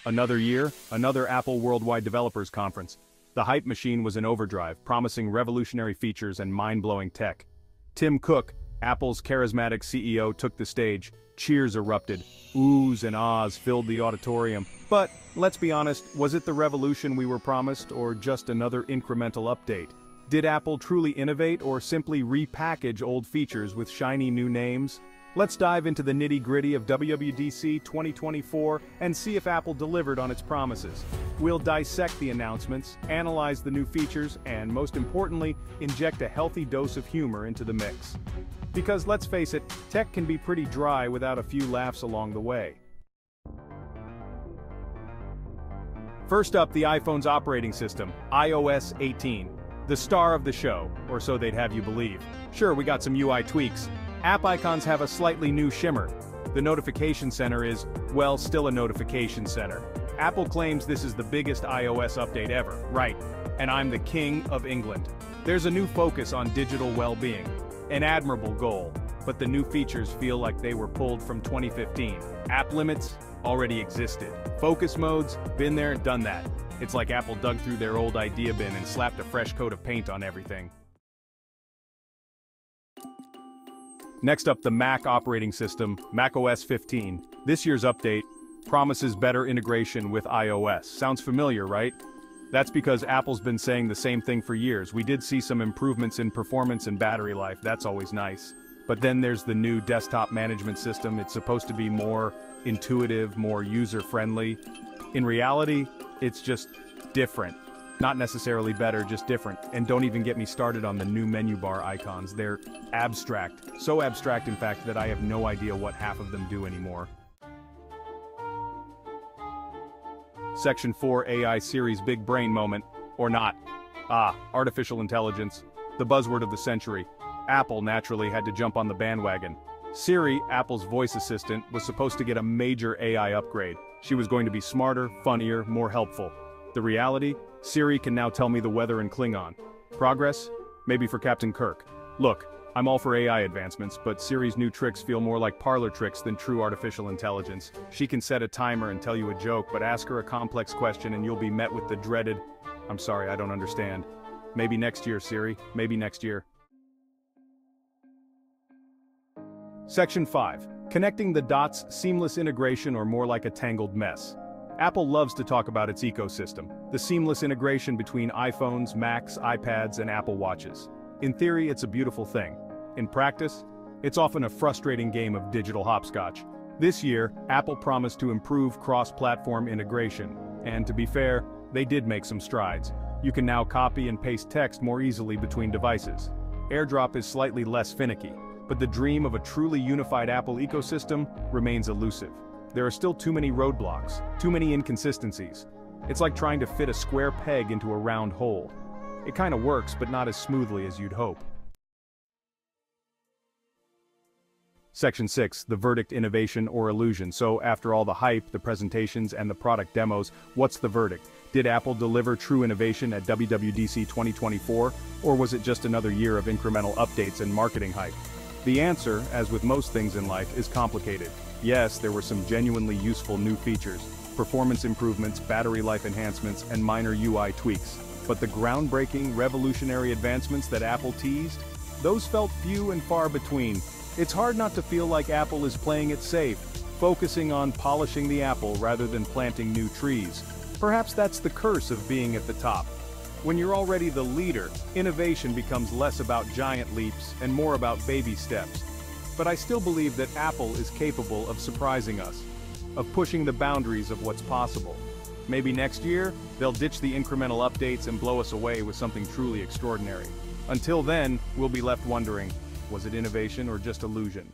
Another year, another Apple Worldwide Developers Conference. The hype machine was in overdrive, promising revolutionary features and mind-blowing tech. Tim Cook, Apple's charismatic CEO, took the stage. Cheers erupted. Oohs and ahs filled the auditorium. But, let's be honest, was it the revolution we were promised, or just another incremental update? Did Apple truly innovate, or simply repackage old features with shiny new names? Let's dive into the nitty-gritty of WWDC 2024 and see if Apple delivered on its promises. We'll dissect the announcements, analyze the new features, and most importantly, inject a healthy dose of humor into the mix. Because let's face it, tech can be pretty dry without a few laughs along the way. First up, the iPhone's operating system, iOS 18. The star of the show, or so they'd have you believe. Sure, we got some UI tweaks. App icons have a slightly new shimmer. The notification center is, well, still a notification center. Apple claims this is the biggest iOS update ever, right? And I'm the king of England. There's a new focus on digital well-being. An admirable goal, but the new features feel like they were pulled from 2015. App limits already existed. Focus modes, been there, done that. It's like Apple dug through their old idea bin and slapped a fresh coat of paint on everything. Next up, the Mac operating system, macOS 15. This year's update promises better integration with iOS. Sounds familiar, right? That's because Apple's been saying the same thing for years. We did see some improvements in performance and battery life, that's always nice. But then there's the new desktop management system. It's supposed to be more intuitive, more user-friendly. In reality, it's just different. Not necessarily better, just different. And don't even get me started on the new menu bar icons. They're abstract. So abstract, in fact, that I have no idea what half of them do anymore. Section 4 AI Siri's big brain moment. Or not. Artificial intelligence. The buzzword of the century. Apple naturally had to jump on the bandwagon. Siri, Apple's voice assistant, was supposed to get a major AI upgrade. She was going to be smarter, funnier, more helpful. The reality? Siri can now tell me the weather in Klingon. Progress? Maybe for Captain Kirk. Look, I'm all for AI advancements, but Siri's new tricks feel more like parlor tricks than true artificial intelligence. She can set a timer and tell you a joke, but ask her a complex question and you'll be met with the dreaded, "I'm sorry, I don't understand." Maybe next year, Siri. Maybe next year. Section 5. Connecting the dots, seamless integration, or more like a tangled mess. Apple loves to talk about its ecosystem, the seamless integration between iPhones, Macs, iPads, and Apple Watches. In theory, it's a beautiful thing. In practice, it's often a frustrating game of digital hopscotch. This year, Apple promised to improve cross-platform integration, and to be fair, they did make some strides. You can now copy and paste text more easily between devices. AirDrop is slightly less finicky, but the dream of a truly unified Apple ecosystem remains elusive. There are still too many roadblocks, too many inconsistencies. It's like trying to fit a square peg into a round hole. It kinda works, but not as smoothly as you'd hope. Section 6, the verdict: innovation or illusion. So after all the hype, the presentations, and the product demos, what's the verdict? Did Apple deliver true innovation at WWDC 2024, or was it just another year of incremental updates and marketing hype? The answer, as with most things in life, is complicated. Yes, there were some genuinely useful new features, performance improvements, battery life enhancements, and minor UI tweaks. But the groundbreaking, revolutionary advancements that Apple teased? Those felt few and far between. It's hard not to feel like Apple is playing it safe, focusing on polishing the apple rather than planting new trees. Perhaps that's the curse of being at the top. When you're already the leader, innovation becomes less about giant leaps and more about baby steps. But I still believe that Apple is capable of surprising us, of pushing the boundaries of what's possible. Maybe next year, they'll ditch the incremental updates and blow us away with something truly extraordinary. Until then, we'll be left wondering, was it innovation or just illusion?